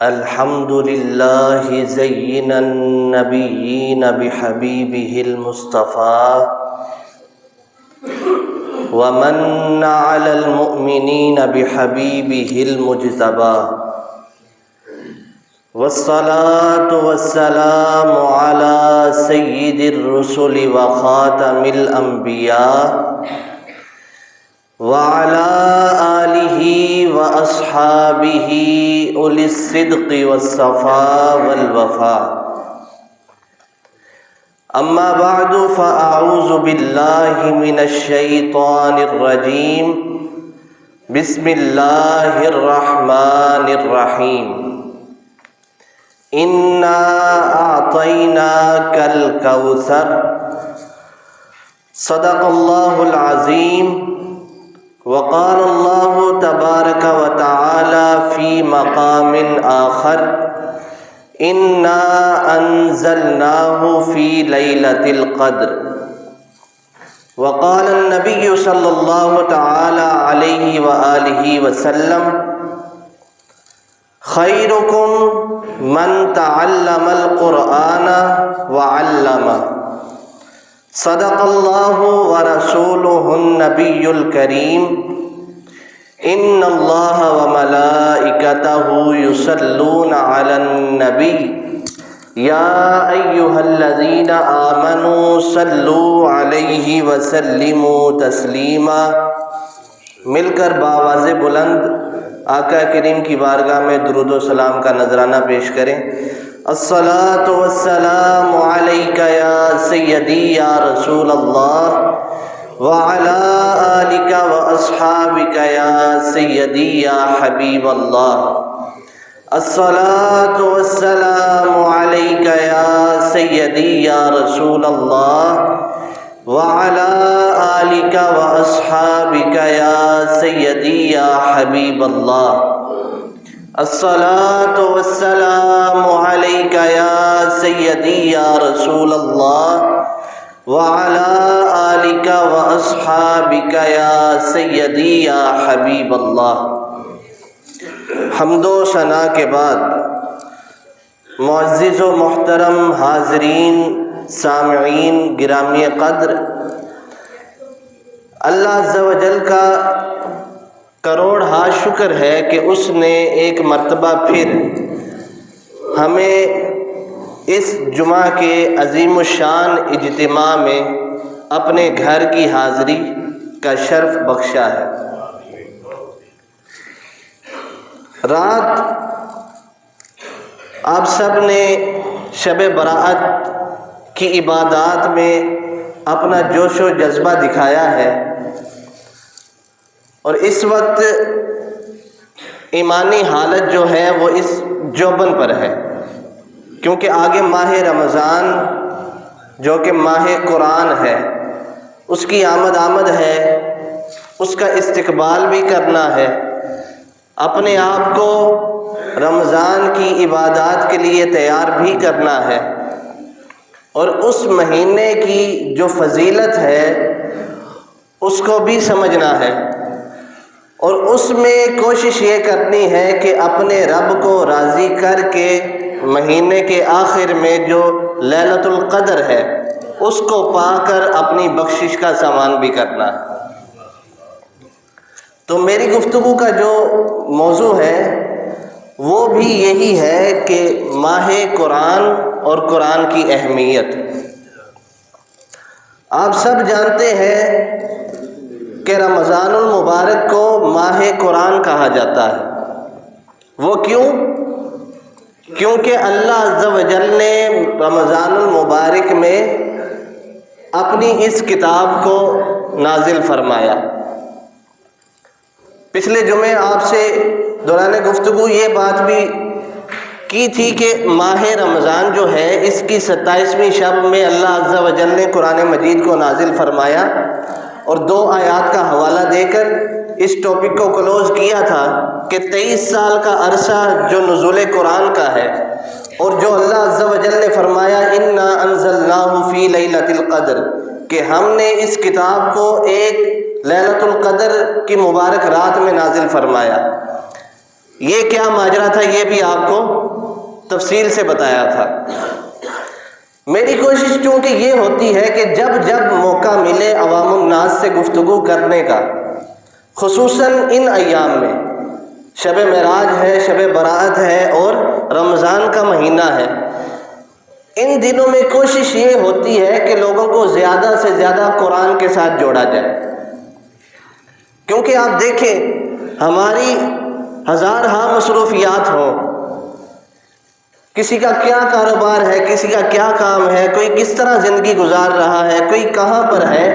الحمد لله زين النبيين بحبيبه المصطفى ومن على المؤمنين بحبيبه المجتبى والصلاة والسلام على سيد الرسل وخاتم الأنبياء وعلى آلہ وأصحابہ أولی الصدق والصفاء والوفاء اما بعد فأعوذ باللہ من الشیطان الرجیم بسم اللہ الرحمن الرحیم انا اعطیناک الکوثر صدق اللہ العظیم وقال اللہ تبارک وتعالی فی مقام آخر انا انزلناہ فی لیلۃ القدر وقال النبی صلی اللہ تعالی علیہ وآلہ وسلم خیرکم من تعلم القرآن وعلمہ صدق اللہ ورسولہ النبی الکریم ان اللہ وملائکتہ یصلون علی النبی یا ایہا الذین آمنوا صلوا علیہ وسلموا تسلیما۔ مل کر بآواز بلند آقا کریم کی بارگاہ میں درود و سلام کا نذرانہ پیش کریں۔ الصلاۃ والسلام علیک یا سیدی یا رسول اللہ وعلی آلک واصحابک یا سیدی یا حبیب اللہ۔ الصلاۃ والسلام علیک یا سیدی یا رسول اللہ وعلی آلک واصحابک یا سیدی یا حبیب اللہ۔ الصلاۃ والسلام علیک یا سیدی یا رسول اللہ وعلی آلک واصحابک یا سیدی یا حبیب اللہ۔ حمد و ثنا کے بعد معزز و محترم حاضرین سامعین گرامی قدر، اللہ عز و جل کا کروڑ ہا شکر ہے کہ اس نے ایک مرتبہ پھر ہمیں اس جمعہ کے عظیم الشان اجتماع میں اپنے گھر کی حاضری کا شرف بخشا ہے۔ رات آپ سب نے شب برأت کی عبادات میں اپنا جوش و جذبہ دکھایا ہے، اور اس وقت ایمانی حالت جو ہے وہ اس جوبن پر ہے، کیونکہ آگے ماہ رمضان جو کہ ماہ قرآن ہے اس کی آمد ہے، اس کا استقبال بھی کرنا ہے، اپنے آپ کو رمضان کی عبادات کے لیے تیار بھی کرنا ہے، اور اس مہینے کی جو فضیلت ہے اس کو بھی سمجھنا ہے، اور اس میں کوشش یہ کرنی ہے کہ اپنے رب کو راضی کر کے مہینے کے آخر میں جو لیلۃ القدر ہے اس کو پا کر اپنی بخشش کا سامان بھی کرنا ہے۔ تو میری گفتگو کا جو موضوع ہے وہ بھی یہی ہے کہ ماہ قرآن اور قرآن کی اہمیت۔ آپ سب جانتے ہیں کہ رمضان المبارک کو ماہ قرآن کہا جاتا ہے۔ وہ کیوں؟ کیونکہ اللہ عز و جل نے رمضان المبارک میں اپنی اس کتاب کو نازل فرمایا۔ پچھلے جمعے آپ سے دوران گفتگو یہ بات بھی کی تھی کہ ماہ رمضان جو ہے اس کی 27ویں شب میں اللہ عز و جل نے قرآن مجید کو نازل فرمایا، اور 2 آیات کا حوالہ دے کر اس ٹاپک کو کلوز کیا تھا کہ 23 سال کا عرصہ جو نزول قرآن کا ہے، اور جو اللہ عز و جل نے فرمایا انا انزلناہ فی لیلۃ القدر، کہ ہم نے اس کتاب کو ایک لیلۃ القدر کی مبارک رات میں نازل فرمایا۔ یہ کیا ماجرا تھا یہ بھی آپ کو تفصیل سے بتایا تھا۔ میری کوشش چونکہ یہ ہوتی ہے کہ جب جب موقع ملے عوام الناس سے گفتگو کرنے کا، خصوصاً ان ایام میں، شب معراج ہے، شب برات ہے اور رمضان کا مہینہ ہے، ان دنوں میں کوشش یہ ہوتی ہے کہ لوگوں کو زیادہ سے زیادہ قرآن کے ساتھ جوڑا جائے، کیونکہ آپ دیکھیں ہماری ہزارہا مصروفیات ہوں، کسی کا کیا کاروبار ہے، کسی کا کیا کام ہے، کوئی کس طرح زندگی گزار رہا ہے، کوئی کہاں پر ہے،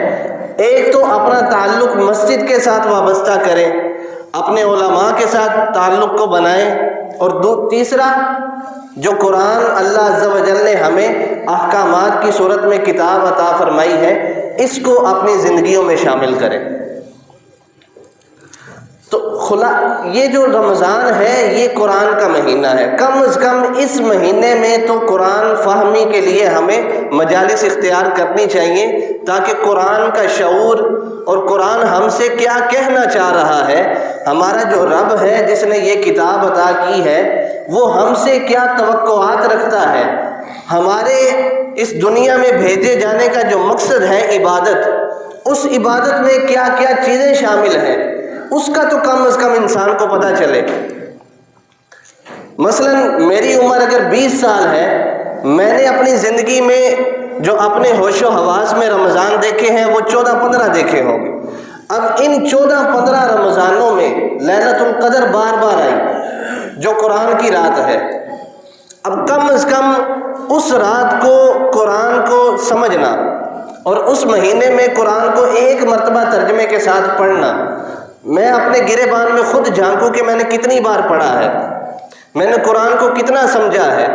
ایک تو اپنا تعلق مسجد کے ساتھ وابستہ کریں، اپنے علماء کے ساتھ تعلق کو بنائیں، اور تیسرا جو قرآن اللہ عز و جل نے ہمیں احکامات کی صورت میں کتاب عطا فرمائی ہے، اس کو اپنی زندگیوں میں شامل کریں۔ تو یہ جو رمضان ہے یہ قرآن کا مہینہ ہے، کم از کم اس مہینے میں تو قرآن فہمی کے لیے ہمیں مجالس اختیار کرنی چاہیے، تاکہ قرآن کا شعور اور قرآن ہم سے کیا کہنا چاہ رہا ہے، ہمارا جو رب ہے جس نے یہ کتاب عطا کی ہے وہ ہم سے کیا توقعات رکھتا ہے، ہمارے اس دنیا میں بھیجے جانے کا جو مقصد ہے عبادت، اس عبادت میں کیا کیا چیزیں شامل ہیں، اس کا تو کم از کم انسان کو پتہ چلے۔ مثلا میری عمر اگر 20 سال ہے، میں نے اپنی زندگی میں جو اپنے ہوش و حواس میں رمضان دیکھے ہیں وہ 14-15 دیکھے ہوں گے۔ اب ان 14-15 رمضانوں میں لیلۃ القدر بار بار آئی جو قرآن کی رات ہے۔ اب کم از کم اس رات کو قرآن کو سمجھنا اور اس مہینے میں قرآن کو ایک مرتبہ ترجمے کے ساتھ پڑھنا، میں اپنے گریبان میں خود جھانکوں کہ میں نے کتنی بار پڑھا ہے، میں نے قرآن کو کتنا سمجھا ہے،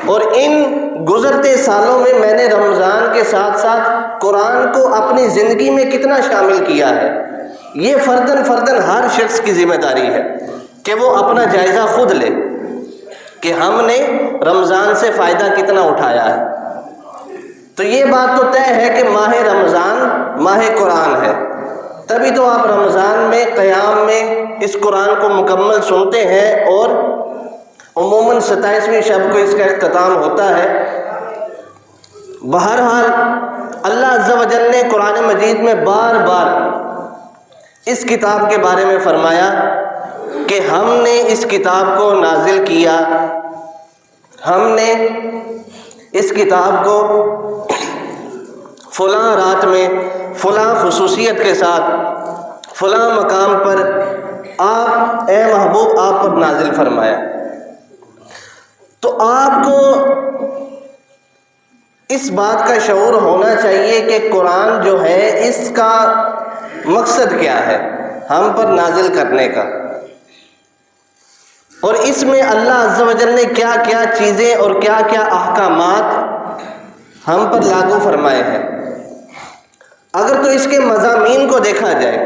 اور ان گزرتے سالوں میں میں نے رمضان کے ساتھ ساتھ قرآن کو اپنی زندگی میں کتنا شامل کیا ہے۔ یہ فرداً ہر شخص کی ذمہ داری ہے کہ وہ اپنا جائزہ خود لے کہ ہم نے رمضان سے فائدہ کتنا اٹھایا ہے۔ تو یہ بات تو طے ہے کہ ماہ رمضان ماہ قرآن ہے، تبھی تو آپ رمضان میں قیام میں اس قرآن کو مکمل سنتے ہیں، اور عموماً 27ویں شب کو اس کا اختتام ہوتا ہے۔ بہرحال اللہ عز و جل نے قرآن مجید میں بار بار اس کتاب کے بارے میں فرمایا کہ ہم نے اس کتاب کو نازل کیا، ہم نے اس کتاب کو فلاں رات میں فلاں خصوصیت کے ساتھ فلاں مقام پر آپ اے محبوب آپ پر نازل فرمایا۔ تو آپ کو اس بات کا شعور ہونا چاہیے کہ قرآن جو ہے اس کا مقصد کیا ہے ہم پر نازل کرنے کا، اور اس میں اللہ عز و جل نے کیا کیا چیزیں اور کیا کیا احکامات ہم پر لاگو فرمائے ہیں۔ اگر تو اس کے مضامین کو دیکھا جائے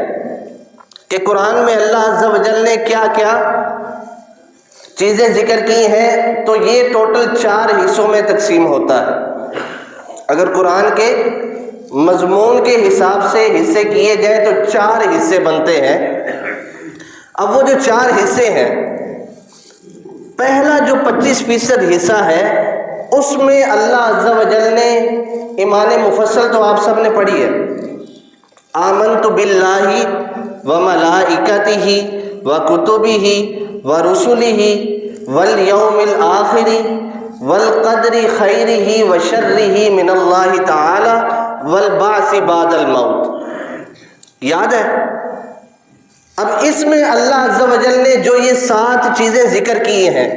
کہ قرآن میں اللہ عز و جل نے کیا کیا چیزیں ذکر کی ہیں، تو یہ ٹوٹل 4 حصوں میں تقسیم ہوتا ہے۔ اگر قرآن کے مضمون کے حساب سے حصے کیے جائیں تو 4 حصے بنتے ہیں۔ اب وہ جو 4 حصے ہیں، پہلا جو 25% حصہ ہے اس میں اللہ عز و جل نے ایمان مفصل تو آپ سب نے پڑھی ہے، آمنت باللہ وملائکتہ وکتبہ ورسلہ والیوم الآخر والقدر خیرہ وشرہ من اللہ تعالی والبعث بعد الموت۔ یاد ہے؟ اب اس میں اللہ عز و جل نے جو یہ 7 چیزیں ذکر کی ہیں،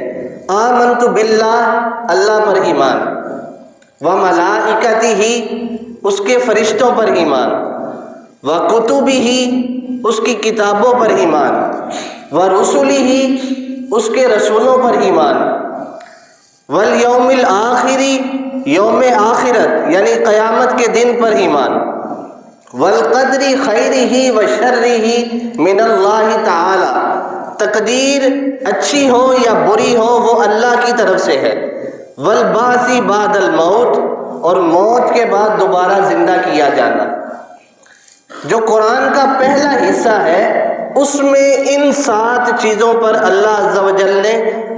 آمنت باللہ اللہ پر ایمان، وملائکتہ اس کے فرشتوں پر ایمان، وکتبہ اس کی کتابوں پر ایمان، ورسلہ اس کے رسولوں پر ایمان، والیوم الآخر یوم آخرت یعنی قیامت کے دن پر ایمان، والقدر خیرہ وشرہ من اللہ تعالی تقدیر اچھی ہو یا بری ہو وہ اللہ کی طرف سے ہے، والبعث بعد الموت اور موت کے بعد دوبارہ زندہ کیا جانا۔ جو قرآن کا پہلا حصہ ہے اس میں ان 7 چیزوں پر اللہ عز و جل نے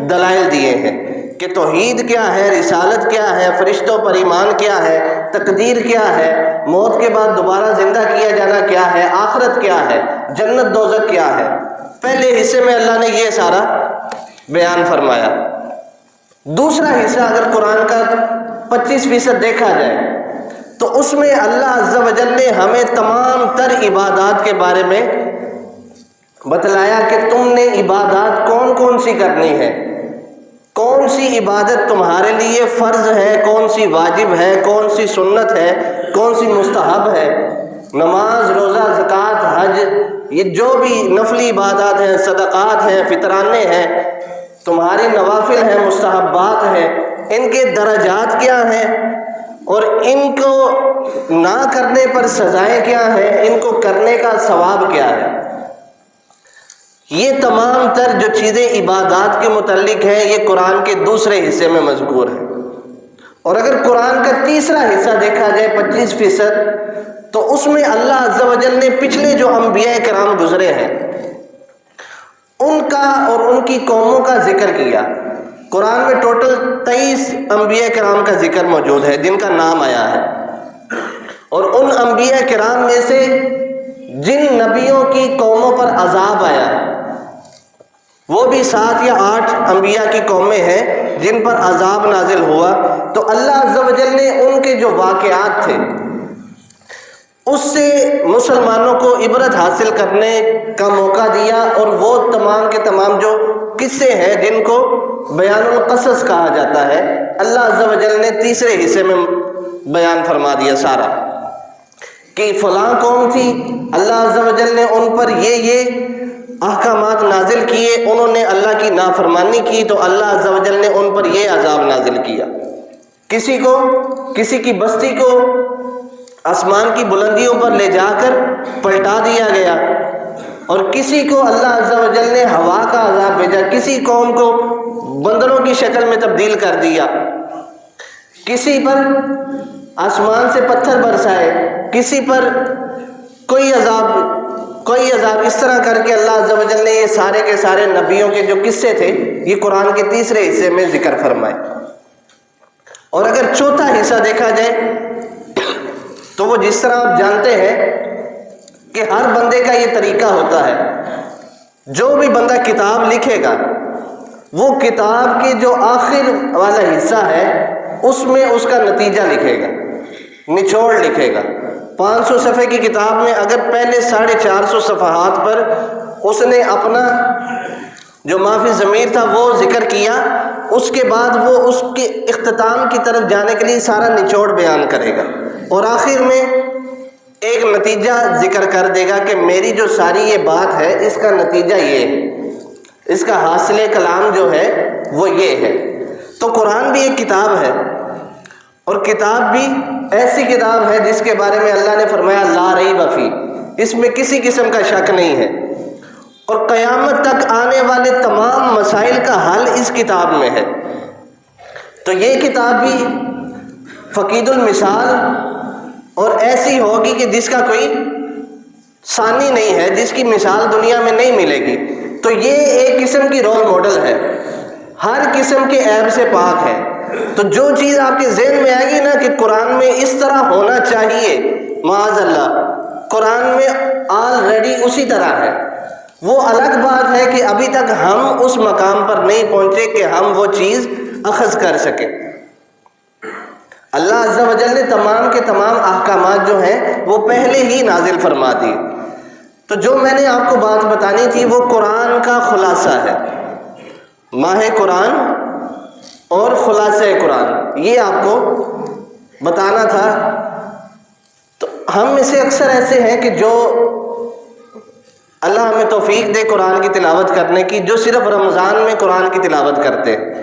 دلائل دیے ہیں کہ توحید کیا ہے، رسالت کیا ہے، فرشتوں پر ایمان کیا ہے، تقدیر کیا ہے، موت کے بعد دوبارہ زندہ کیا جانا کیا ہے، آخرت کیا ہے، جنت دوزخ کیا ہے۔ پہلے حصے میں اللہ نے یہ سارا بیان فرمایا۔ دوسرا حصہ اگر قرآن کا 25% دیکھا جائے تو اس میں اللہ عز و جل نے ہمیں تمام تر عبادات کے بارے میں بتلایا کہ تم نے عبادات کون کون سی کرنی ہے، کون سی عبادت تمہارے لیے فرض ہے، کون سی واجب ہے، کون سی سنت ہے، کون سی مستحب ہے۔ نماز، روزہ، زکوٰۃ، حج، یہ جو بھی نفلی عبادات ہیں، صدقات ہیں، فطرانے ہیں، تمہاری نوافل ہیں، مستحبات ہیں، ان کے درجات کیا ہیں اور ان کو نہ کرنے پر سزائیں کیا ہیں، ان کو کرنے کا ثواب کیا ہے۔ یہ تمام تر جو چیزیں عبادات کے متعلق ہیں یہ قرآن کے دوسرے حصے میں مذکور ہیں۔ اور اگر قرآن کا تیسرا حصہ دیکھا جائے 25%، تو اس میں اللہ عز و جل نے پچھلے جو انبیاء کرام گزرے ہیں ان کا اور ان کی قوموں کا ذکر کیا۔ قرآن میں ٹوٹل 23 انبیاء کرام کا ذکر موجود ہے جن کا نام آیا ہے، اور ان انبیاء کرام میں سے جن نبیوں کی قوموں پر عذاب آیا وہ بھی 7 یا 8 انبیاء کی قومیں ہیں جن پر عذاب نازل ہوا۔ تو اللہ عز و جل نے ان کے جو واقعات تھے اس سے مسلمانوں کو عبرت حاصل کرنے کا موقع دیا، اور وہ تمام کے تمام جو قصے ہیں جن کو بیان القصص کہا جاتا ہے اللہ عز و جل نے تیسرے حصے میں بیان فرما دیا سارا، کہ فلاں قوم تھی، اللہ عز و جل نے ان پر یہ احکامات نازل کیے، انہوں نے اللہ کی نافرمانی کی تو اللہ عز و جل نے ان پر یہ عذاب نازل کیا۔ کسی کی بستی کو آسمان کی بلندیوں پر لے جا کر پلٹا دیا گیا، اور کسی کو اللہ عز و جل نے ہوا کا عذاب بھیجا، کسی قوم کو بندروں کی شکل میں تبدیل کر دیا، کسی پر آسمان سے پتھر برسائے، کسی پر کوئی عذاب، اس طرح کر کے اللہ عز و جل نے یہ سارے کے سارے نبیوں کے جو قصے تھے یہ قرآن کے تیسرے حصے میں ذکر فرمائے۔ اور اگر چوتھا حصہ دیکھا جائے تو وہ جس طرح آپ جانتے ہیں کہ ہر بندے کا یہ طریقہ ہوتا ہے، جو بھی بندہ کتاب لکھے گا وہ کتاب کے جو آخر والا حصہ ہے اس میں اس کا نتیجہ لکھے گا، نچوڑ لکھے گا۔ 500 صفحے کی کتاب میں اگر پہلے 450 صفحات پر اس نے اپنا جو ما فی الضمیر تھا وہ ذکر کیا، اس کے بعد وہ اس کے اختتام کی طرف جانے کے لیے سارا نچوڑ بیان کرے گا، اور آخر میں ایک نتیجہ ذکر کر دے گا کہ میری جو ساری یہ بات ہے اس کا نتیجہ یہ ہے، اس کا حاصل کلام جو ہے وہ یہ ہے۔ تو قرآن بھی ایک کتاب ہے، اور کتاب بھی ایسی کتاب ہے جس کے بارے میں اللہ نے فرمایا لا ریب فیہ، اس میں کسی قسم کا شک نہیں ہے، اور قیامت تک آنے والے تمام مسائل کا حل اس کتاب میں ہے۔ تو یہ کتاب بھی فقید المثال اور ایسی ہوگی کہ جس کا کوئی ثانی نہیں ہے، جس کی مثال دنیا میں نہیں ملے گی۔ تو یہ ایک قسم کی رول ماڈل ہے، ہر قسم کے عیب سے پاک ہے۔ تو جو چیز آپ کے ذہن میں آئے گی نا کہ قرآن میں اس طرح ہونا چاہیے، معاذ اللہ قرآن میں آلریڈی اسی طرح ہے۔ وہ الگ بات ہے کہ ابھی تک ہم اس مقام پر نہیں پہنچے کہ ہم وہ چیز اخذ کر سکیں۔ اللہ عز و جل نے تمام کے تمام احکامات جو ہیں وہ پہلے ہی نازل فرما دی۔ تو جو میں نے آپ کو بات بتانی تھی وہ قرآن کا خلاصہ ہے، ماہ قرآن اور خلاصہ قرآن، یہ آپ کو بتانا تھا۔ تو ہم میں سے اکثر ایسے ہیں کہ جو اللہ ہمیں توفیق دے قرآن کی تلاوت کرنے کی، جو صرف رمضان میں قرآن کی تلاوت کرتے ہیں۔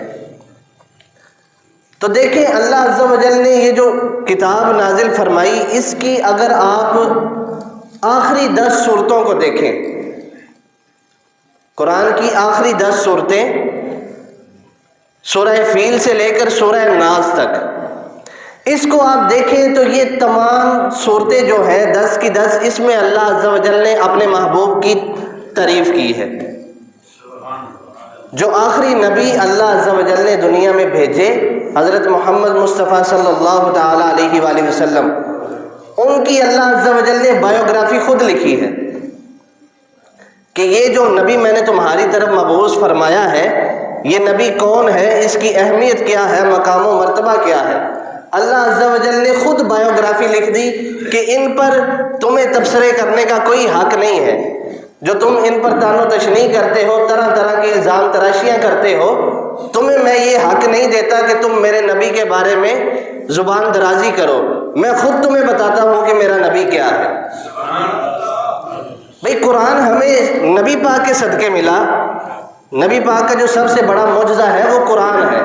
تو دیکھیں اللہ عز و جل نے یہ جو کتاب نازل فرمائی، اس کی اگر آپ آخری 10 سورتوں کو دیکھیں، قرآن کی آخری 10 سورتیں سورہ فیل سے لے کر سورہ ناس تک، اس کو آپ دیکھیں تو یہ تمام صورتیں جو ہیں 10 کی 10 اس میں اللہ عز و جل نے اپنے محبوب کی تعریف کی ہے. جو آخری نبی اللہ عز و جل نے دنیا میں بھیجے حضرت محمد مصطفیٰ صلی اللہ تعالی علیہ وآلہ وسلم، ان کی اللہ عز و جل نے بایوگرافی خود لکھی ہے کہ یہ جو نبی میں نے تمہاری طرف مبعوث فرمایا ہے، یہ نبی کون ہے، اس کی اہمیت کیا ہے، مقام و مرتبہ کیا ہے. اللہ عز و جل نے خود بایوگرافی لکھ دی کہ ان پر تمہیں تبصرے کرنے کا کوئی حق نہیں ہے. جو تم ان پر طعن و تشنیع کرتے ہو، طرح طرح کے الزام تراشیاں کرتے ہو، تمہیں میں یہ حق نہیں دیتا کہ تم میرے نبی کے بارے میں زبان درازی کرو. میں خود تمہیں بتاتا ہوں کہ میرا نبی کیا ہے. بھئی قرآن ہمیں نبی پاک کے صدقے ملا. نبی پاک کا جو سب سے بڑا معجزہ ہے وہ قرآن ہے.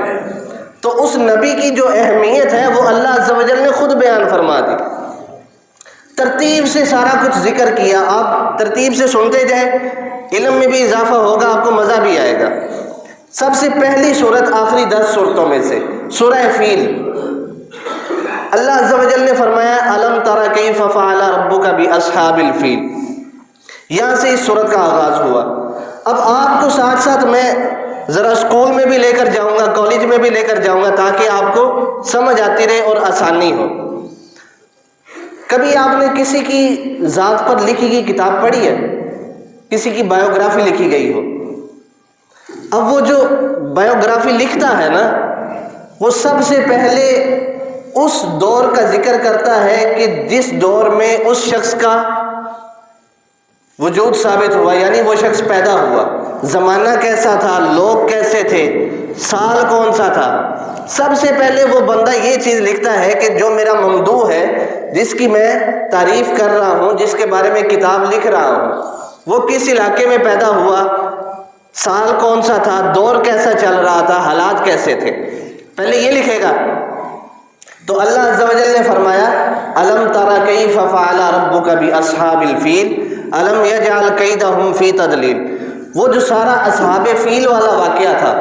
تو اس نبی کی جو اہمیت ہے وہ اللہ عز و جل نے خود بیان فرما دی. ترتیب سے سارا کچھ ذکر کیا. آپ ترتیب سے سنتے جائیں، علم میں بھی اضافہ ہوگا، آپ کو مزہ بھی آئے گا. سب سے پہلی صورت آخری 10 صورتوں میں سے سورہ فیل. اللہ عز و جل نے فرمایا الم تر کیف فعل ربک باصحاب الفیل. یہاں سے اس صورت کا آغاز ہوا. اب آپ کو ساتھ ساتھ میں ذرا اسکول میں بھی لے کر جاؤں گا، کالج میں بھی لے کر جاؤں گا، تاکہ آپ کو سمجھ آتی رہے اور آسانی ہو. کبھی آپ نے کسی کی ذات پر لکھی گئی کتاب پڑھی ہے؟ کسی کی بایوگرافی لکھی گئی ہو؟ اب وہ جو بایوگرافی لکھتا ہے نا، وہ سب سے پہلے اس دور کا ذکر کرتا ہے کہ جس دور میں اس شخص کا وجود ثابت ہوا، یعنی وہ شخص پیدا ہوا. زمانہ کیسا تھا، لوگ کیسے تھے، سال کون سا تھا. سب سے پہلے وہ بندہ یہ چیز لکھتا ہے کہ جو میرا ممدوح ہے، جس کی میں تعریف کر رہا ہوں، جس کے بارے میں کتاب لکھ رہا ہوں، وہ کس علاقے میں پیدا ہوا، سال کون سا تھا، دور کیسا چل رہا تھا، حالات کیسے تھے. پہلے یہ لکھے گا. تو اللہ عز و جل نے فرمایا الم تر کیف فعل ربک باصحاب الفیل الم یجعل کیدہم فی تضلیل. وہ جو سارا اصحاب فیل والا واقعہ تھا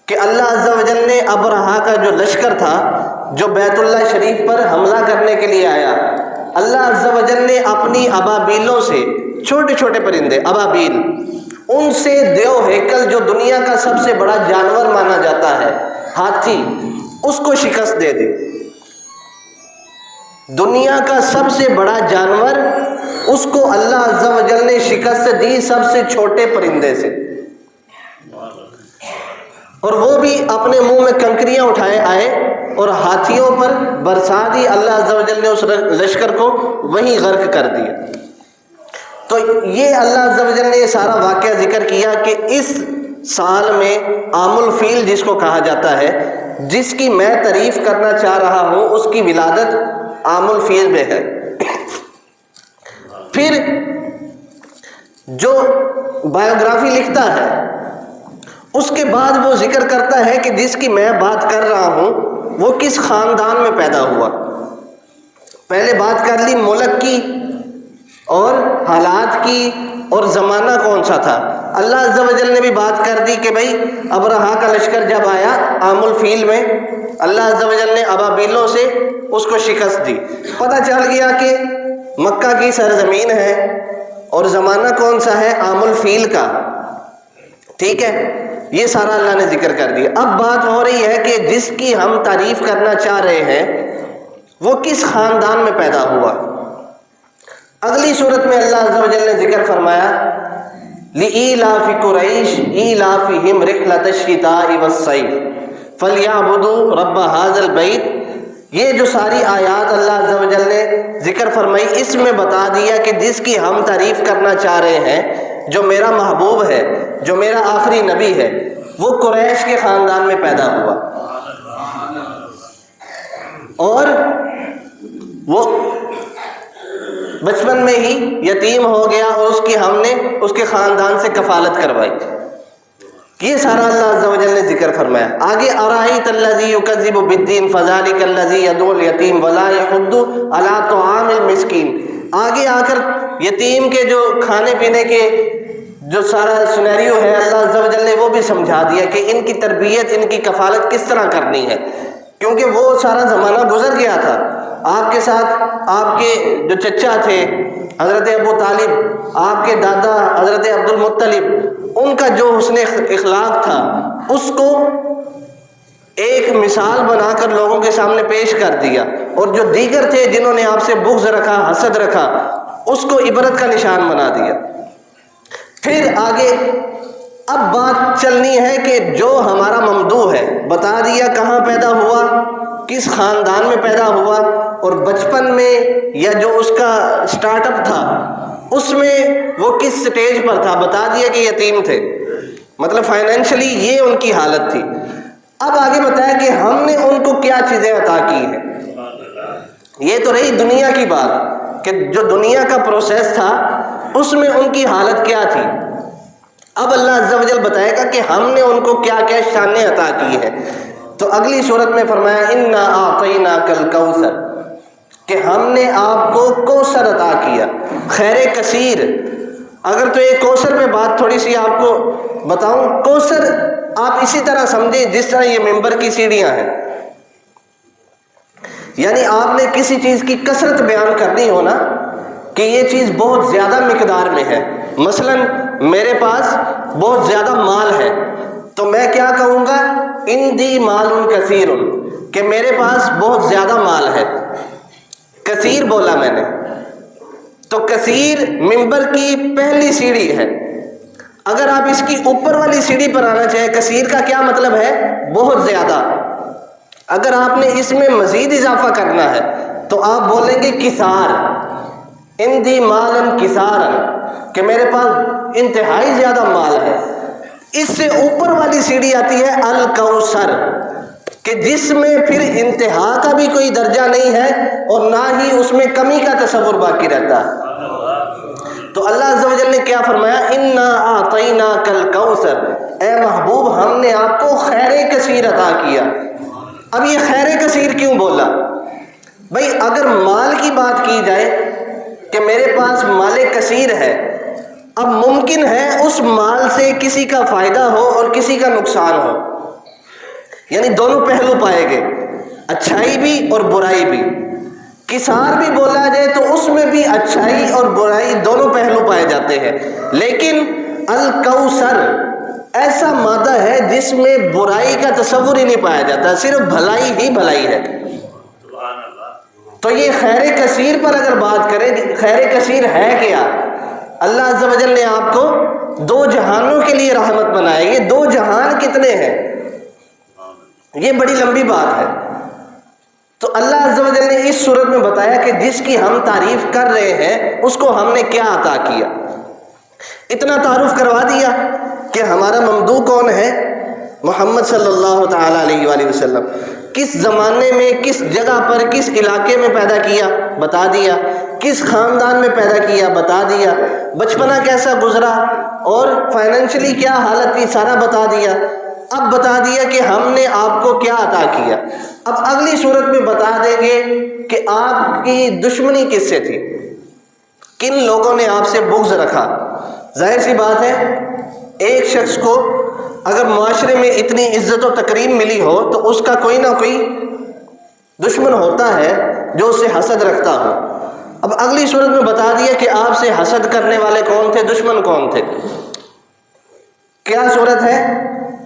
کہ اللہ عز و جل نے ابرہا کا جو لشکر تھا، جو بیت اللہ شریف پر حملہ کرنے کے لیے آیا، اللہ عز و جل نے اپنی ابابیلوں سے، چھوٹے چھوٹے پرندے ابابیل، ان سے دیو ہیکل جو دنیا کا سب سے بڑا جانور مانا جاتا ہے، ہاتھی، اس کو شکست دے دی. دنیا کا سب سے بڑا جانور، اس کو اللہ عز و جل نے شکست دی سب سے چھوٹے پرندے سے. اور وہ بھی اپنے منہ میں کنکریاں اٹھائے آئے اور ہاتھیوں پر برسا دی. اللہ عز و جل نے اس لشکر کو وہیں غرق کر دیا. تو یہ اللہ عز و جل نے یہ سارا واقعہ ذکر کیا کہ اس سال میں عام الفیل جس کو کہا جاتا ہے، جس کی میں تعریف کرنا چاہ رہا ہوں، اس کی ولادت عام الفیل میں ہے. پھر جو بایوگرافی لکھتا ہے، اس کے بعد وہ ذکر کرتا ہے کہ جس کی میں بات کر رہا ہوں وہ کس خاندان میں پیدا ہوا. پہلے بات کر لی ملک کی اور حالات کی اور زمانہ کون سا تھا. اللہ عز و جل نے بھی بات کر دی کہ بھائی ابرہا کا لشکر جب آیا عام الفیل میں، اللہ عز و جل نے ابابیلوں سے اس کو شکست دی. پتہ چل گیا کہ مکہ کی سرزمین ہے اور زمانہ کون سا ہے، عام الفیل کا. ٹھیک ہے، یہ سارا اللہ نے ذکر کر دیا. اب بات ہو رہی ہے کہ جس کی ہم تعریف کرنا چاہ رہے ہیں وہ کس خاندان میں پیدا ہوا. اگلی صورت میں اللہ عز و جل نے ذکر فرمایا لِإِيلَافِ قُرَيْشٍ إِيلَافِهِمْ رِحْلَةَ الشِّتَاءِ وَالصَّيْفِ فَلْيَعْبُدُوا رَبَّ هَٰذَا الْبَيْتِ. یہ جو ساری آیات اللہ عز و جل نے ذکر فرمائی، اس میں بتا دیا کہ جس کی ہم تعریف کرنا چاہ رہے ہیں، جو میرا محبوب ہے، جو میرا آخری نبی ہے، وہ قریش کے خاندان میں پیدا ہوا. اور وہ بچپن میں ہی یتیم ہو گیا اور اس کی ہم نے اس کے خاندان سے کفالت کروائی. یہ سارا اللہ عز و جل نے ذکر فرمایا. آگے ارائیت الذی یکذب بالدین فذلک الذی یدعو الیتیم ولا یحض علی طعام المسکین. آگے آ کر یتیم کے جو کھانے پینے کے جو سارا سینیریو ہے، اللہ عز و جل نے وہ بھی سمجھا دیا کہ ان کی تربیت، ان کی کفالت کس طرح کرنی ہے. کیونکہ وہ سارا زمانہ گزر گیا تھا. آپ کے ساتھ آپ کے جو چچا تھے حضرت ابو طالب، آپ کے دادا حضرت عبد المطلب، ان کا جو حسن اخلاق تھا اس کو ایک مثال بنا کر لوگوں کے سامنے پیش کر دیا، اور جو دیگر تھے جنہوں نے آپ سے بغض رکھا، حسد رکھا، اس کو عبرت کا نشان بنا دیا. پھر آگے اب بات چلنی ہے کہ جو ہمارا ممدوح ہے، بتا دیا کہاں پیدا ہوا، کس خاندان میں پیدا ہوا، اور بچپن میں یا جو اس کا سٹارٹ اپ تھا اس میں وہ کس سٹیج پر تھا، بتا دیا کہ یتیم تھے، مطلب فائنینشلی یہ ان کی حالت تھی. اب آگے بتایا کہ ہم نے ان کو کیا چیزیں عطا کی ہیں. یہ تو رہی دنیا کی بات کہ جو دنیا کا پروسیس تھا اس میں ان کی حالت کیا تھی. اب اللہ عز و جل بتائے گا کہ ہم نے ان کو کیا کیا شانیں عطا کی ہیں. تو اگلی صورت میں فرمایا انا اعطیناک الکوثر، کہ ہم نے آپ کو کوثر عطا کیا، خیر کثیر. اگر تو یہ کوثر میں بات تھوڑی سی آپ کو بتاؤں، کوثر آپ اسی طرح سمجھیں جس طرح یہ ممبر کی سیڑھیاں ہیں. یعنی آپ نے کسی چیز کی کثرت بیان کرنی ہو نا کہ یہ چیز بہت زیادہ مقدار میں ہے. مثلا میرے پاس بہت زیادہ مال ہے تو میں کیا کہوں گا، عندی مال کثیر، کہ میرے پاس بہت زیادہ مال ہے. کثیر بولا میں نے، تو کثیر ممبر کی پہلی سیڑھی ہے. اگر آپ اس کی اوپر والی سیڑھی پر آنا چاہیں، کثیر کا کیا مطلب ہے، بہت زیادہ. اگر آپ نے اس میں مزید اضافہ کرنا ہے تو آپ بولیں گے کثار، عندی مال کثارا، کہ میرے پاس انتہائی زیادہ مال ہے. اس سے اوپر والی سیڑھی آتی ہے الکوثر، کہ جس میں پھر انتہا کا بھی کوئی درجہ نہیں ہے اور نہ ہی اس میں کمی کا تصور باقی رہتا ہے. تو اللہ عز و جل نے کیا فرمایا، انا اعطیناک الکوثر، اے محبوب ہم نے آپ کو خیر کثیر عطا کیا. اب یہ خیر کثیر کیوں بولا؟ بھئی اگر مال کی بات کی جائے کہ میرے پاس مال کثیر ہے، اب ممکن ہے اس مال سے کسی کا فائدہ ہو اور کسی کا نقصان ہو، یعنی دونوں پہلو پائے گئے، اچھائی بھی اور برائی بھی. کثار بھی بولا جائے تو اس میں بھی اچھائی اور برائی دونوں پہلو پائے جاتے ہیں. لیکن الکوثر ایسا مادہ ہے جس میں برائی کا تصور ہی نہیں پایا جاتا، صرف بھلائی ہی بھلائی ہے. تو یہ خیر کثیر پر اگر بات کریں، خیر کثیر ہے کیا؟ اللہ عز و جل نے آپ کو دو جہانوں کے لیے رحمت بنایا. یہ دو جہان کتنے ہیں، یہ بڑی لمبی بات ہے. تو اللہ عز و جل نے اس صورت میں بتایا کہ جس کی ہم تعریف کر رہے ہیں اس کو ہم نے کیا عطا کیا. اتنا تعارف کروا دیا کہ ہمارا ممدوح کون ہے، محمد صلی اللہ تعالی علیہ وآلہ وسلم. کس زمانے میں، کس جگہ پر، کس علاقے میں پیدا کیا بتا دیا، کس خاندان میں پیدا کیا بتا دیا، بچپنا کیسا گزرا اور فائنینشلی کیا حالت تھی سارا بتا دیا. اب بتا دیا کہ ہم نے آپ کو کیا عطا کیا. اب اگلی صورت میں بتا دیں گے کہ آپ کی دشمنی کس سے تھی، کن لوگوں نے آپ سے بغض رکھا. ظاہر سی بات ہے ایک شخص کو اگر معاشرے میں اتنی عزت و تکریم ملی ہو تو اس کا کوئی نہ کوئی دشمن ہوتا ہے جو اس سے حسد رکھتا ہو. اب اگلی صورت میں بتا دیا کہ آپ سے حسد کرنے والے کون تھے، دشمن کون تھے. کیا صورت ہے،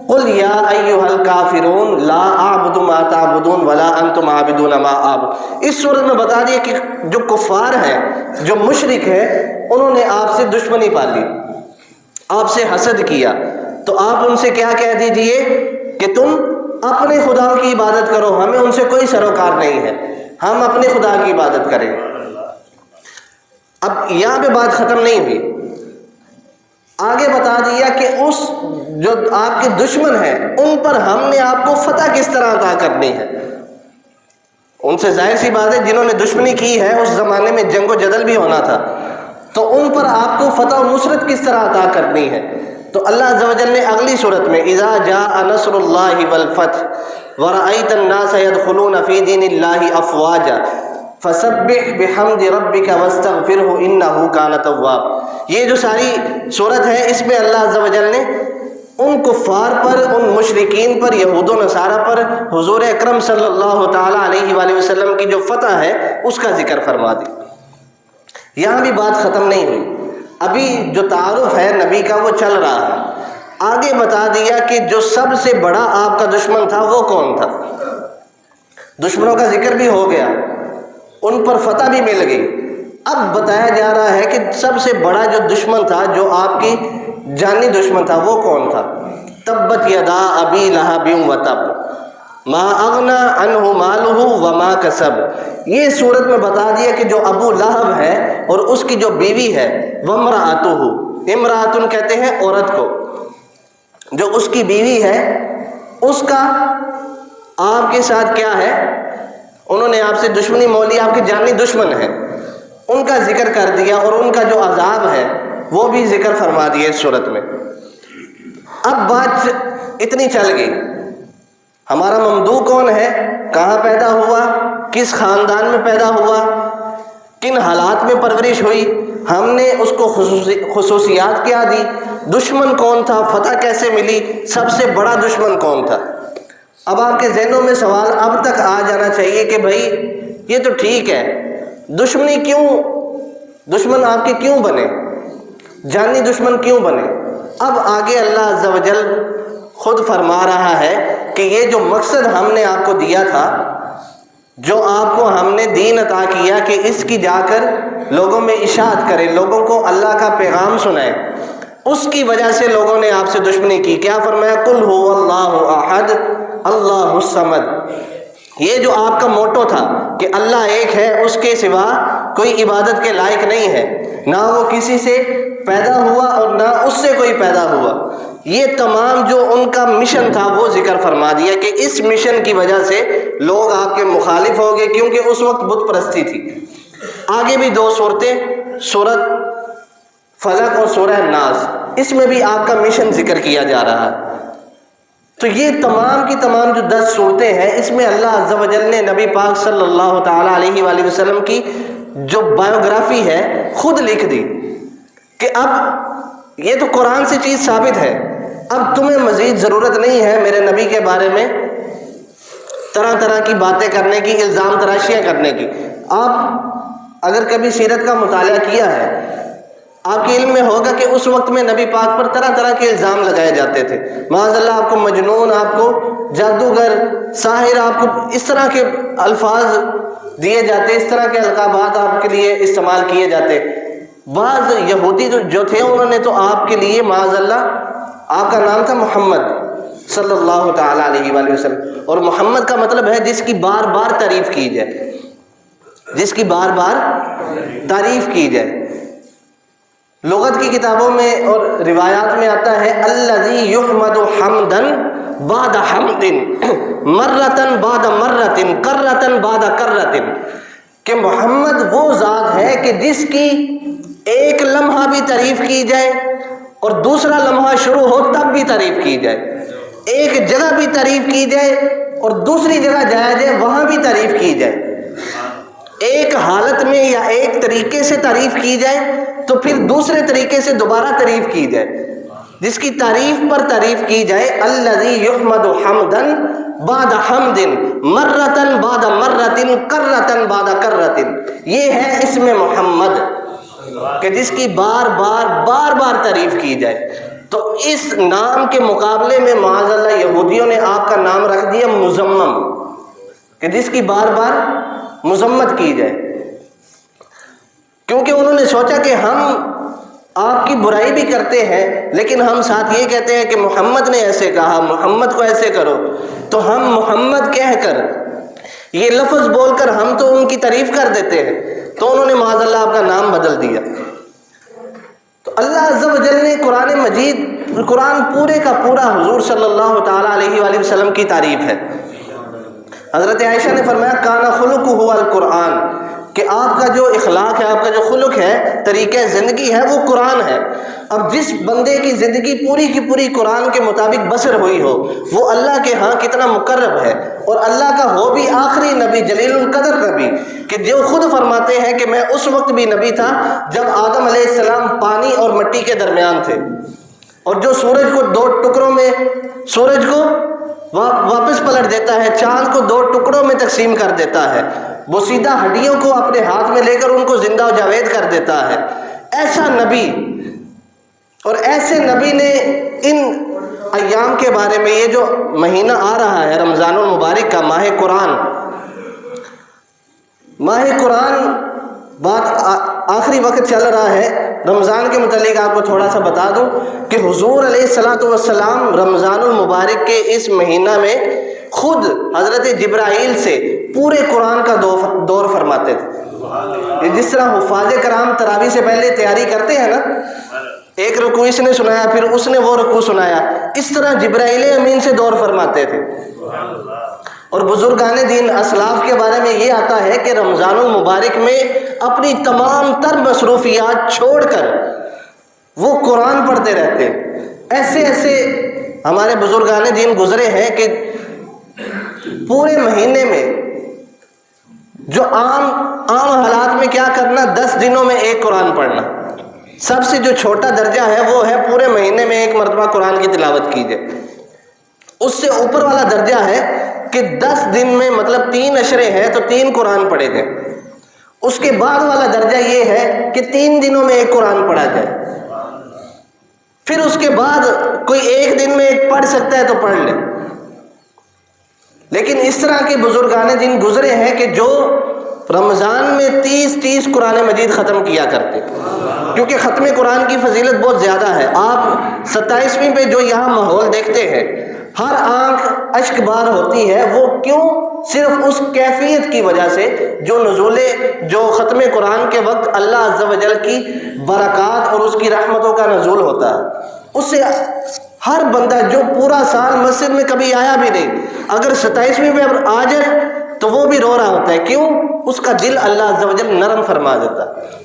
قل یا ایھا الکافرون لا اعبد ما تعبدون ولا انتم عابدون ما اعبد. اس صورت میں بتا دیا کہ جو کفار ہیں، جو مشرک ہیں، انہوں نے آپ سے دشمنی پالی، آپ سے حسد کیا. تو آپ ان سے کیا کہہ دیجئے کہ تم اپنے خدا کی عبادت کرو، ہمیں ان سے کوئی سروکار نہیں ہے، ہم اپنے خدا کی عبادت کریں. اب یہاں پہ بات ختم نہیں ہوئی، آگے بتا دیا کہ اس جو آپ کے دشمن ہیں ان پر ہم نے آپ کو فتح کس طرح عطا کرنی ہے. ان سے ظاہر سی بات ہے جنہوں نے دشمنی کی ہے اس زمانے میں جنگ و جدل بھی ہونا تھا، تو ان پر آپ کو فتح و نصرت کس طرح عطا کرنی ہے. تو اللہ عز و جل نے اگلی صورت میں اذا جاء نصر اللہ والفتح ورأیت الناس يدخلون فی دین اللہ افواجا فسبح بحمد ربک واستغفرہ انہ کان توابا. یہ جو ساری صورت ہے اس میں اللہ عز و جل نے ان کفار پر، ان مشرکین پر، یہود و نصارہ پر حضور اکرم صلی اللہ تعالیٰ علیہ وآلہ وسلم کی جو فتح ہے اس کا ذکر فرما دی۔ یہاں بھی بات ختم نہیں ہوئی، ابھی جو تعارف ہے نبی کا وہ چل رہا ہے۔ آگے بتا دیا کہ جو سب سے بڑا آپ کا دشمن تھا وہ کون تھا۔ دشمنوں کا ذکر بھی ہو گیا، ان پر فتح بھی مل گئی۔ اب بتایا جا رہا ہے کہ سب سے بڑا جو دشمن تھا، جو آپ کی جانی دشمن تھا، وہ کون تھا؟ تبت یدا ابی لہب وتب ما اغنی عنہ مالہ وما کسب۔ یہ صورت میں بتا دیا کہ جو ابو لہب ہے اور اس کی جو بیوی ہے، وامرأتہ، امرأتن کہتے ہیں عورت کو، جو اس کی بیوی ہے اس کا آپ کے ساتھ کیا ہے؟ انہوں نے آپ سے دشمنی مولی، آپ کے جانی دشمن ہیں، ان کا ذکر کر دیا اور ان کا جو عذاب ہے وہ بھی ذکر فرما دیا اس صورت میں۔ اب بات اتنی چل گئی، ہمارا ممدوح کون ہے، کہاں پیدا ہوا، کس خاندان میں پیدا ہوا، کن حالات میں پرورش ہوئی، ہم نے اس کو خصوصیات کیا دی، دشمن کون تھا، فتح کیسے ملی، سب سے بڑا دشمن کون تھا۔ اب آپ کے ذہنوں میں سوال اب تک آ جانا چاہیے کہ بھائی یہ تو ٹھیک ہے، دشمنی کیوں، دشمن آپ کے کیوں بنے، جانی دشمن کیوں بنے؟ اب آگے اللہ عز و جل خود فرما رہا ہے کہ یہ جو مقصد ہم نے آپ کو دیا تھا، جو آپ کو ہم نے دین عطا کیا کہ اس کی جا کر لوگوں میں اشاعت کرے، لوگوں کو اللہ کا پیغام سنائے، اس کی وجہ سے لوگوں نے آپ سے دشمنی کی۔ کیا فرمایا؟ قل هو اللہ احد اللہ الصمد۔ یہ جو آپ کا موٹو تھا کہ اللہ ایک ہے، اس کے سوا کوئی عبادت کے لائق نہیں ہے، نہ وہ کسی سے پیدا ہوا اور نہ اس سے کوئی پیدا ہوا، یہ تمام جو ان کا مشن تھا وہ ذکر فرما دیا کہ اس مشن کی وجہ سے لوگ آپ کے مخالف ہو گئے، کیونکہ اس وقت بت پرستی تھی۔ آگے بھی دو صورتیں، سورۃ فلق اور سورہ ناس، اس میں بھی آپ کا مشن ذکر کیا جا رہا ہے۔ تو یہ تمام کی تمام جو 10 صورتیں ہیں، اس میں اللہ عز و جل نے نبی پاک صلی اللہ تعالیٰ علیہ وآلہ وسلم کی جو بایوگرافی ہے خود لکھ دی کہ اب یہ تو قرآن سے چیز ثابت ہے، اب تمہیں مزید ضرورت نہیں ہے میرے نبی کے بارے میں طرح طرح کی باتیں کرنے کی، الزام تراشیاں کرنے کی۔ آپ اگر کبھی سیرت کا مطالعہ کیا ہے، آپ کے علم میں ہوگا کہ اس وقت میں نبی پاک پر طرح طرح کے الزام لگائے جاتے تھے، معاذ اللہ آپ کو مجنون، آپ کو جادوگر، ساحر، آپ کو اس طرح کے الفاظ دیے جاتے، اس طرح کے القابات آپ کے لیے استعمال کیے جاتے۔ بعض یہودی جو تھے انہوں نے تو آپ کے لیے معاذ اللہ، آپ کا نام تھا محمد صلی اللہ تعالیٰ علیہ وآلہ وسلم، اور محمد کا مطلب ہے جس کی بار بار تعریف کی جائے، جس کی بار بار تعریف کی جائے۔ لغت کی کتابوں میں اور روایات میں آتا ہے الذی یحمد حمدا بعد حمد مرتن بعد مرتن کرتن بعد کرتن، کہ محمد وہ ذات ہے کہ جس کی ایک لمحہ بھی تعریف کی جائے اور دوسرا لمحہ شروع ہو تب بھی تعریف کی جائے، ایک جگہ بھی تعریف کی جائے اور دوسری جگہ جایا جائے وہاں بھی تعریف کی جائے، ایک حالت میں یا ایک طریقے سے تعریف کی جائے تو پھر دوسرے طریقے سے دوبارہ تعریف کی جائے، جس کی تعریف پر تعریف کی جائے۔ الذی یحمد حمدا بعد حمد مرتن بعد مرتن کرتن بعد کرتن، یہ ہے اسم محمد کہ جس کی بار بار تعریف کی جائے۔ تو اس نام کے مقابلے میں معاذ اللہ یہودیوں نے آپ کا نام رکھ دیا مزمم، کہ جس کی بار بار مذمت کی جائے، کیونکہ انہوں نے سوچا کہ ہم آپ کی برائی بھی کرتے ہیں لیکن ہم ساتھ یہ کہتے ہیں کہ محمد نے ایسے کہا، محمد کو ایسے کرو، تو ہم محمد کہہ کر یہ لفظ بول کر ہم تو ان کی تعریف کر دیتے ہیں، تو انہوں نے معاذ اللہ آپ کا نام بدل دیا۔ تو اللہ عز و جل نے قرآن مجید، قرآن پورے کا پورا حضور صلی اللہ تعالیٰ علیہ وآلہ وسلم کی تعریف ہے۔ حضرت عائشہ نے فرمایا کانا خلقہ القرآن، کہ آپ کا جو اخلاق ہے، آپ کا جو خلق ہے، طریقہ زندگی ہے، وہ قرآن ہے۔ اب جس بندے کی زندگی پوری کی پوری قرآن کے مطابق بسر ہوئی ہو، وہ اللہ کے ہاں کتنا مقرب ہے، اور اللہ کا ہو بھی آخری نبی، جلیل القدر نبی، کہ جو خود فرماتے ہیں کہ میں اس وقت بھی نبی تھا جب آدم علیہ السلام پانی اور مٹی کے درمیان تھے، اور جو سورج کو 2 ٹکڑوں میں سورج کو واپس پلٹ دیتا ہے، چاند کو 2 ٹکڑوں میں تقسیم کر دیتا ہے، وہ سیدھا ہڈیوں کو اپنے ہاتھ میں لے کر ان کو زندہ و جاوید کر دیتا ہے، ایسا نبی اور ایسے نبی نے ان ایام کے بارے میں، یہ جو مہینہ آ رہا ہے رمضان المبارک کا، ماہ قرآن بات آخری وقت چل رہا ہے، رمضان کے متعلق آپ کو تھوڑا سا بتا دوں کہ حضور علیہ الصلوۃ والسلام رمضان المبارک کے اس مہینہ میں خود حضرت جبرائیل سے پورے قرآن کا دور فرماتے تھے۔ جس طرح حفاظ کرام تراویح سے پہلے تیاری کرتے ہیں نا، ایک رکوع اس نے سنایا پھر اس نے وہ رکوع سنایا، اس طرح جبرائیل امین سے دور فرماتے تھے۔ اور بزرگان دین اسلاف کے بارے میں یہ آتا ہے کہ رمضان المبارک میں اپنی تمام تر مصروفیات چھوڑ کر وہ قرآن پڑھتے رہتے ہیں۔ ایسے ایسے ہمارے بزرگان دین گزرے ہیں کہ پورے مہینے میں جو عام حالات میں کیا کرنا، 10 دنوں میں ایک قرآن پڑھنا، سب سے جو چھوٹا درجہ ہے وہ ہے پورے مہینے میں 1 مرتبہ قرآن کی تلاوت کیجئے۔ اس سے اوپر والا درجہ ہے کہ 10 دن میں مطلب 3 عشرے ہیں تو 3 قرآن پڑھے جائیں۔ اس کے بعد والا درجہ یہ ہے کہ 3 دنوں میں 1 قرآن پڑھا جائے۔ پھر اس کے بعد کوئی 1 دن میں 1 پڑھ سکتا ہے تو پڑھ لے، لیکن اس طرح کے بزرگان دین گزرے ہیں کہ جو رمضان میں 30 قرآن مجید ختم کیا کرتے، کیونکہ ختم قرآن کی فضیلت بہت زیادہ ہے۔ آپ 27ویں پہ جو یہاں ماحول دیکھتے ہیں، ہر آنکھ اشک بار ہوتی ہے، وہ کیوں؟ صرف اس کیفیت کی وجہ سے جو ختم قرآن کے وقت اللہ عز و جل کی برکات اور اس کی رحمتوں کا نزول ہوتا ہے۔ اس سے ہر بندہ جو پورا سال مسجد میں کبھی آیا بھی نہیں، اگر 27ویں پہ آ جائے تو وہ بھی رو رہا ہوتا ہے، کیوں؟ اس کا دل اللہ عز و جل نرم فرما دیتا ہے۔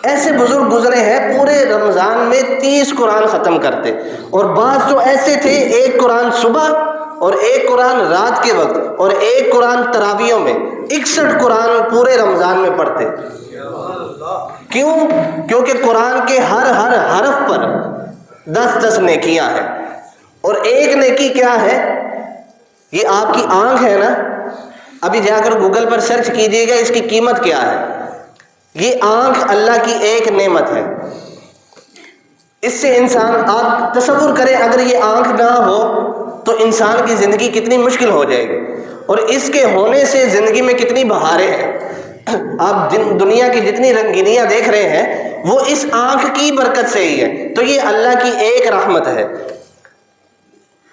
ایسے بزرگ گزرے ہیں پورے رمضان میں 30 قرآن ختم کرتے، اور بعض تو ایسے تھے 1 قرآن صبح اور 1 قرآن رات کے وقت اور 1 قرآن تراویحوں میں، 61 قرآن پورے رمضان میں پڑھتے۔ کیوں؟ کیونکہ قرآن کے ہر حرف پر 10 نیکیاں ہیں، اور ایک نیکی کیا ہے؟ یہ آپ کی آنکھ ہے نا، ابھی جا کر گوگل پر سرچ کیجئے گا اس کی قیمت کیا ہے۔ یہ آنکھ اللہ کی ایک نعمت ہے۔ اس سے انسان، آپ تصور کریں اگر یہ آنکھ نہ ہو تو انسان کی زندگی کتنی مشکل ہو جائے گی، اور اس کے ہونے سے زندگی میں کتنی بہاریں ہیں۔ آپ دنیا کی جتنی رنگینیاں دیکھ رہے ہیں وہ اس آنکھ کی برکت سے ہی ہے، تو یہ اللہ کی ایک رحمت ہے۔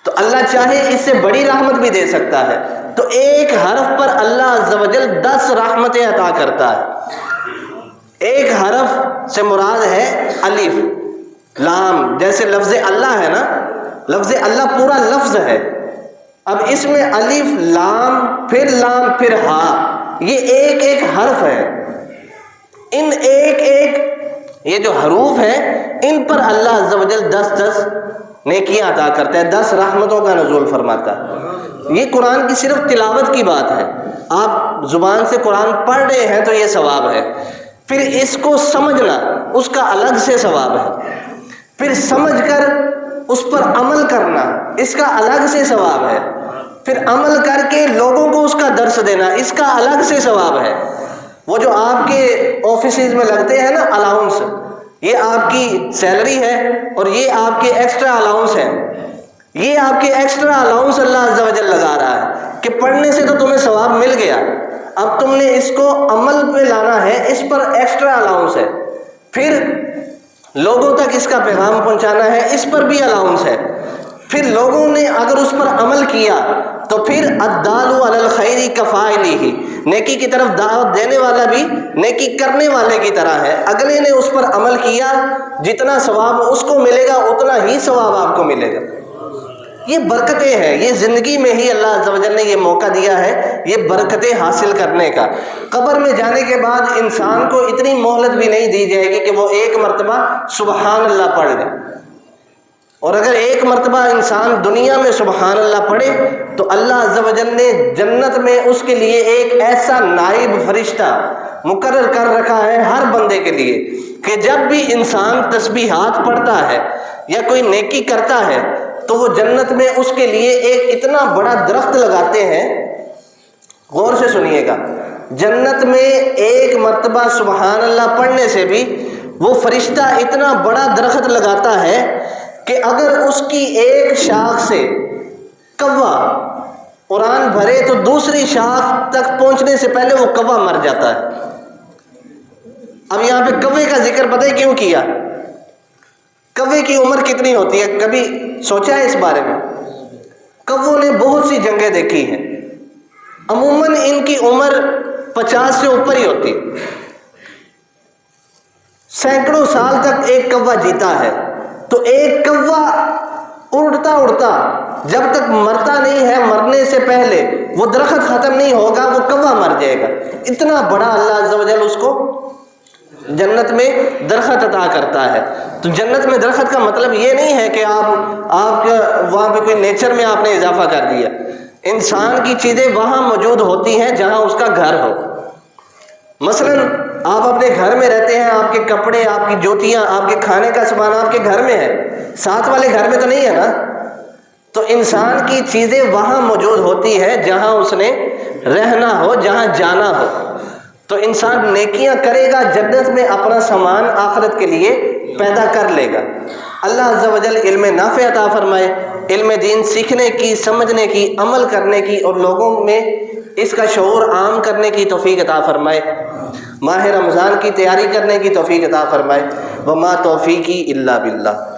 تو اللہ چاہے اس سے بڑی رحمت بھی دے سکتا ہے، تو ایک حرف پر اللہ عز و جل 10 رحمتیں عطا کرتا ہے۔ ایک حرف سے مراد ہے الف لام، جیسے لفظ اللہ ہے نا، لفظ اللہ پورا لفظ ہے، اب اس میں الف لام پھر ہا، یہ ایک حرف ہے۔ ان یہ جو حروف ہیں ان پر اللہ عز و جل 10 نیکیاں عطا کرتا ہے، 10 رحمتوں کا نزول فرماتا ہے۔ یہ قرآن کی صرف تلاوت کی بات ہے، آپ زبان سے قرآن پڑھ رہے ہیں تو یہ ثواب ہے، پھر اس کو سمجھنا اس کا الگ سے ثواب ہے، پھر سمجھ کر اس پر عمل کرنا اس کا الگ سے ثواب ہے، پھر عمل کر کے لوگوں کو اس کا درس دینا اس کا الگ سے ثواب ہے۔ وہ جو آپ کے آفیسز میں لگتے ہیں نا الاؤنس، یہ آپ کی سیلری ہے اور یہ آپ کے ایکسٹرا الاؤنس ہے، یہ آپ کے ایکسٹرا الاؤنس اللہ عز و جل لگا رہا ہے کہ پڑھنے سے تو تمہیں ثواب مل گیا، اب تم نے اس کو عمل پہ لانا ہے، اس پر ایکسٹرا الاؤنس ہے، پھر لوگوں تک اس کا پیغام پہنچانا ہے، اس پر بھی الاؤنس ہے، پھر لوگوں نے اگر اس پر عمل کیا تو پھر الدال علی الخیر کفاعلہ، نیکی کی طرف دعوت دینے والا بھی نیکی کرنے والے کی طرح ہے، اگلے نے اس پر عمل کیا جتنا ثواب اس کو ملے گا اتنا ہی ثواب آپ کو ملے گا۔ یہ برکتیں ہیں، یہ زندگی میں ہی اللہ عز و جل نے یہ موقع دیا ہے یہ برکتیں حاصل کرنے کا۔ قبر میں جانے کے بعد انسان کو اتنی مہلت بھی نہیں دی جائے گی کہ وہ 1 مرتبہ سبحان اللہ پڑھ لے، اور اگر 1 مرتبہ انسان دنیا میں سبحان اللہ پڑھے تو اللہ عز و جل نے جنت میں اس کے لیے ایک ایسا نائب فرشتہ مقرر کر رکھا ہے ہر بندے کے لیے کہ جب بھی انسان تسبیحات پڑھتا ہے یا کوئی نیکی کرتا ہے تو وہ جنت میں اس کے لیے ایک اتنا بڑا درخت لگاتے ہیں. غور سے سنیے گا، جنت میں ایک مرتبہ سبحان اللہ پڑھنے سے بھی وہ فرشتہ اتنا بڑا درخت لگاتا ہے کہ اگر اس کی ایک شاخ سے کوا قرآن بھرے تو دوسری شاخ تک پہنچنے سے پہلے وہ کوا مر جاتا ہے. اب یہاں پہ کوے کا ذکر پتہ ہے کیوں کیا؟ کوے کی عمر کتنی ہوتی ہے؟ کبھی سوچا ہے اس بارے میں؟ کووں نے بہت سی جنگیں دیکھی ہیں، عموماً ان کی عمر 50 سے اوپر ہی ہوتی، سینکڑوں سال تک ایک کوا جیتا ہے. تو ایک کوا اڑتا اڑتا جب تک مرتا نہیں ہے، مرنے سے پہلے وہ درخت ختم نہیں ہوگا، وہ کوا مر جائے گا. اتنا بڑا اللہ عز و جل اس کو جنت میں درخت عطا کرتا ہے. تو جنت میں درخت کا مطلب یہ نہیں ہے کہ آپ وہاں پہ کوئی نیچر میں آپ نے اضافہ کر دیا. انسان کی چیزیں وہاں موجود ہوتی ہیں جہاں اس کا گھر ہو. مثلا آپ اپنے گھر میں رہتے ہیں، آپ کے کپڑے، آپ کی جوتیاں، آپ کے کھانے کا سامان آپ کے گھر میں ہے، ساتھ والے گھر میں تو نہیں ہے نا. تو انسان کی چیزیں وہاں موجود ہوتی ہے جہاں اس نے رہنا ہو، جہاں جانا ہو. تو انسان نیکیاں کرے گا، جنت میں اپنا سامان آخرت کے لیے پیدا کر لے گا. اللہ عز و جل علم نافع عطا فرمائے، علم دین سیکھنے کی، سمجھنے کی، عمل کرنے کی اور لوگوں میں اس کا شعور عام کرنے کی توفیق عطا فرمائے. ماہ رمضان کی تیاری کرنے کی توفیق عطا فرمائے. وما توفیقی الا باللہ.